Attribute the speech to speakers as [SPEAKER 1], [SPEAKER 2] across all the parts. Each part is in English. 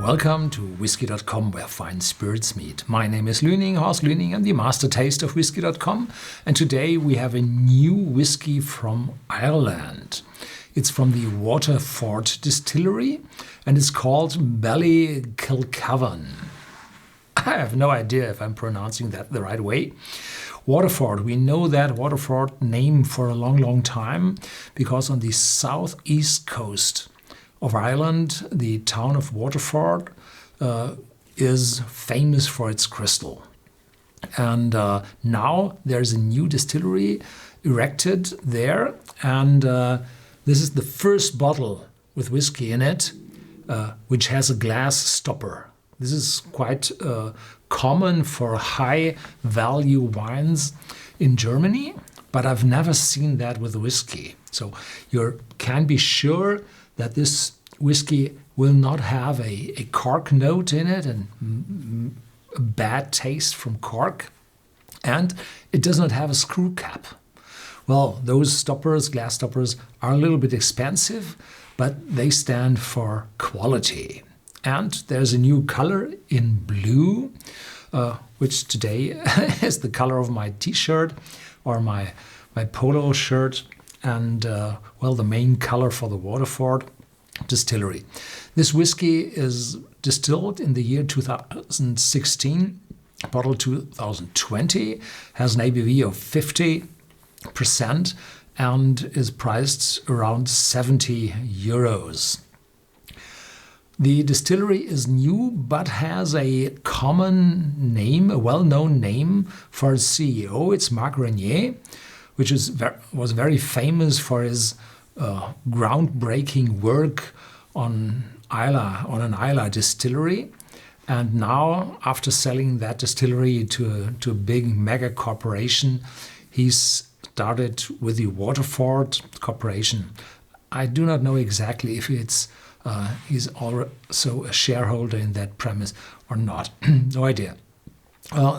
[SPEAKER 1] Welcome to Whisky.com, where fine spirits meet. My name is Horst Lüning. I'm the master taster of Whisky.com, and today we have a new whiskey from Ireland. It's from the Waterford distillery, and it's called Ballykilcavan. I have no idea if I'm pronouncing that the right way. Waterford, we know that Waterford name for a long time, because on the southeast coast of Ireland, the town of Waterford is famous for its crystal. And now there's a new distillery erected there, and this is the first bottle with whiskey in it, which has a glass stopper. This is quite common for high-value wines in Germany, but I've never seen that with whiskey. So you can be sure that this whiskey will not have a cork note in it and a bad taste from cork, and it does not have a screw cap. Well, those stoppers, glass stoppers, are a little bit expensive, but they stand for quality. And there's a new color in blue, which today is the color of my t-shirt or my polo shirt, and well, the main color for the Waterford distillery. This whiskey is distilled in the year 2016, bottle 2020, has an ABV of 50% and is priced around 70 euros. The distillery is new, but has a common name, a well-known name for its CEO. It's Marc Renier, which was very famous for his groundbreaking work on an Islay distillery. And now, after selling that distillery to a big mega corporation, he's started with the Waterford Corporation. I do not know exactly if he's also a shareholder in that premise or not. No idea.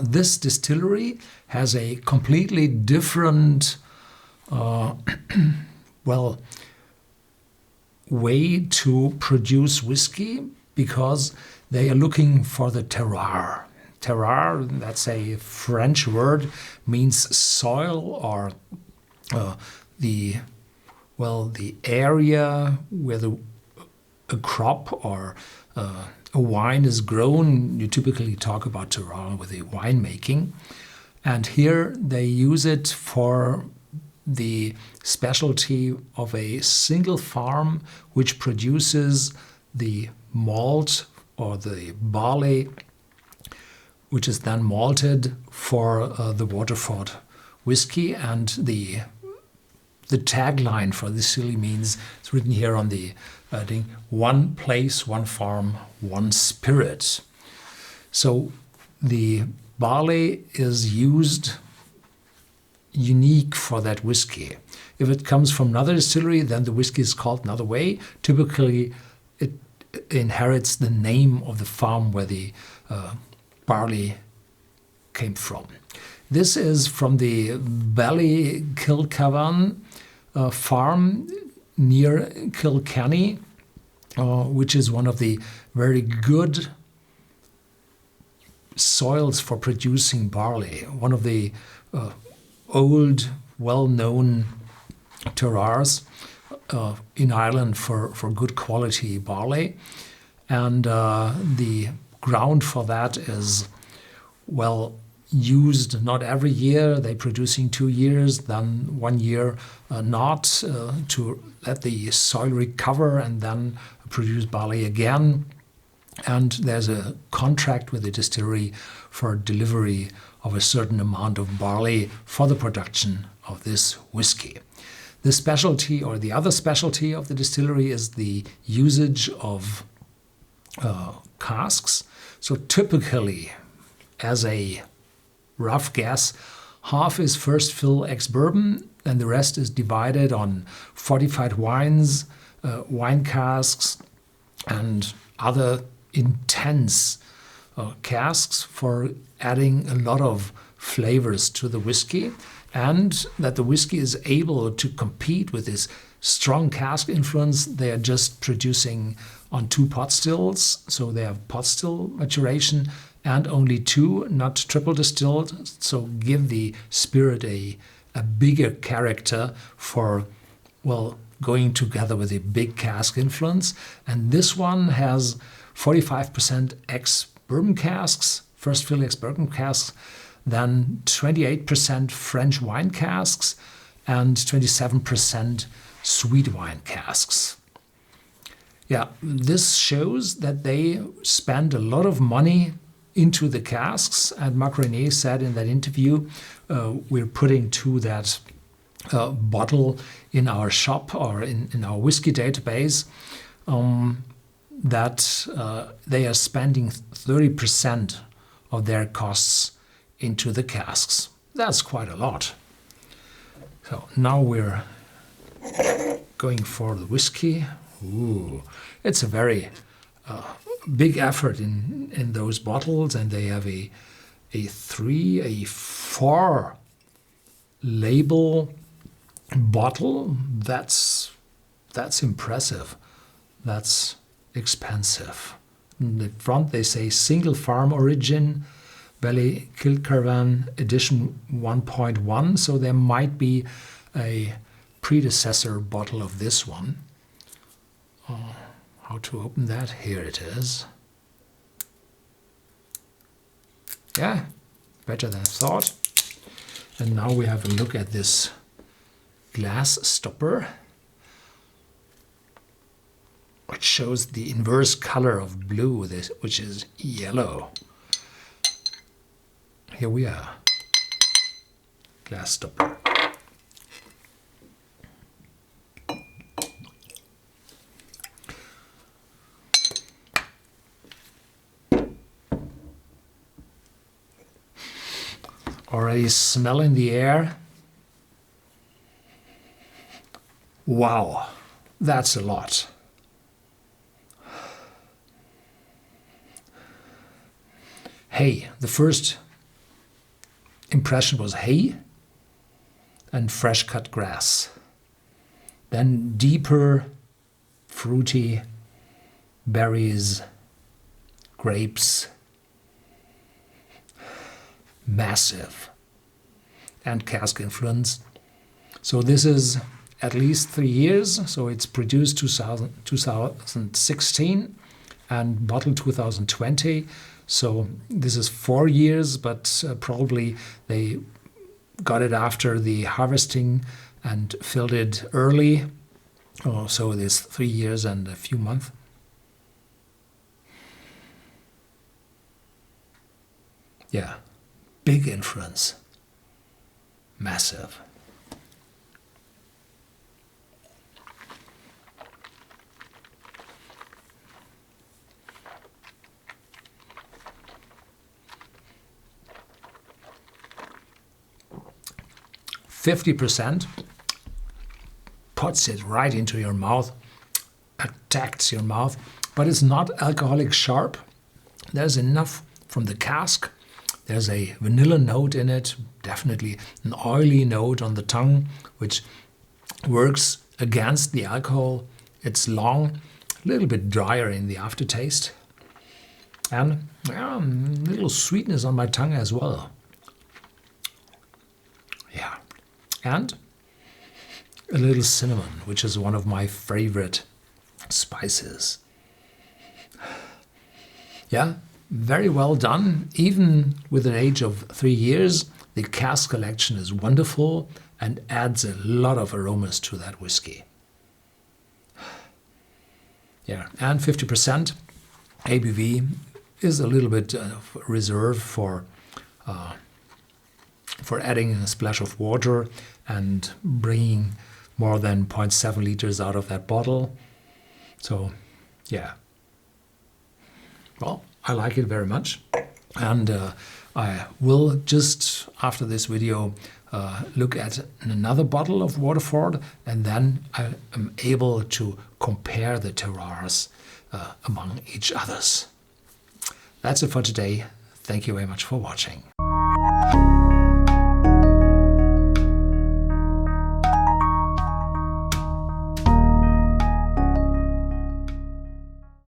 [SPEAKER 1] This distillery has a completely different way to produce whiskey, because they are looking for the terroir. Terroir, that's a French word, means soil or the area where a crop or a wine is grown. You typically talk about terroir with the winemaking. And here they use it for the specialty of a single farm which produces the malt or the barley, which is then malted for the Waterford whiskey. And the tagline for this really means, it's written here on the thing, one place, one farm, one spirit. So the barley is used unique for that whiskey. If it comes from another distillery, then the whiskey is called another way. Typically, it inherits the name of the farm where the barley came from. This is from the Ballykilcavan Farm near Kilkenny, which is one of the very good soils for producing barley. One of the old, well-known terroirs in Ireland for good quality barley. And the ground for that is, used not every year. They're producing 2 years, then 1 year not, to let the soil recover and then produce barley again. And there's a contract with the distillery for delivery of a certain amount of barley for the production of this whiskey. The specialty, or the other specialty of the distillery, is the usage of casks. So typically, as a rough guess, half is first fill ex-bourbon, and the rest is divided on fortified wines, wine casks, and other intense casks for adding a lot of flavors to the whiskey, and that the whiskey is able to compete with this strong cask influence. They are just producing on 2 pot stills. So they have pot still maturation and only 2, not triple distilled. So give the spirit a bigger character for, well, going together with a big cask influence. And this one has 45% ex-bourbon casks, first fill ex-bourbon casks, then 28% French wine casks, and 27% sweet wine casks. Yeah, this shows that they spend a lot of money into the casks, and Marc René said in that interview, we're putting to that bottle in our shop or in our whiskey database, that they are spending 30% of their costs into the casks. That's quite a lot. So now we're going for the whiskey. Ooh, it's a very big effort in those bottles, and they have a 4 label bottle. That's impressive. That's expensive. In the front they say single farm origin, Ballykilcavan Edition 1.1, so there might be a predecessor bottle of this one. How to open that? Here it is. Yeah, better than I thought. And now we have a look at this glass stopper, which shows the inverse color of blue, which is yellow. Here we are. Glass stopper. Already smell in the air. Wow, that's a lot. Hay. The first impression was hay and fresh cut grass. Then deeper, fruity berries, grapes, massive, and cask influence. So this is at least 3 years. So it's produced 2016 and bottled 2020. So this is 4 years, but probably they got it after the harvesting and filled it early. Oh, so it is 3 years and a few months. Yeah, big influence, massive. %, puts it right into your mouth, attacks your mouth, but it's not alcoholic sharp. There's enough from the cask. There's a vanilla note in it, definitely an oily note on the tongue, which works against the alcohol. It's long, a little bit drier in the aftertaste, and a little sweetness on my tongue as well. Yeah. And a little cinnamon, which is one of my favorite spices. Yeah, very well done. Even with an age of 3 years, the cask collection is wonderful and adds a lot of aromas to that whiskey. Yeah, and 50% ABV is a little bit reserved for adding a splash of water and bringing more than 0.7 liters out of that bottle. So, yeah. Well, I like it very much. And I will just, after this video, look at another bottle of Waterford, and then I am able to compare the terroirs among each others. That's it for today. Thank you very much for watching.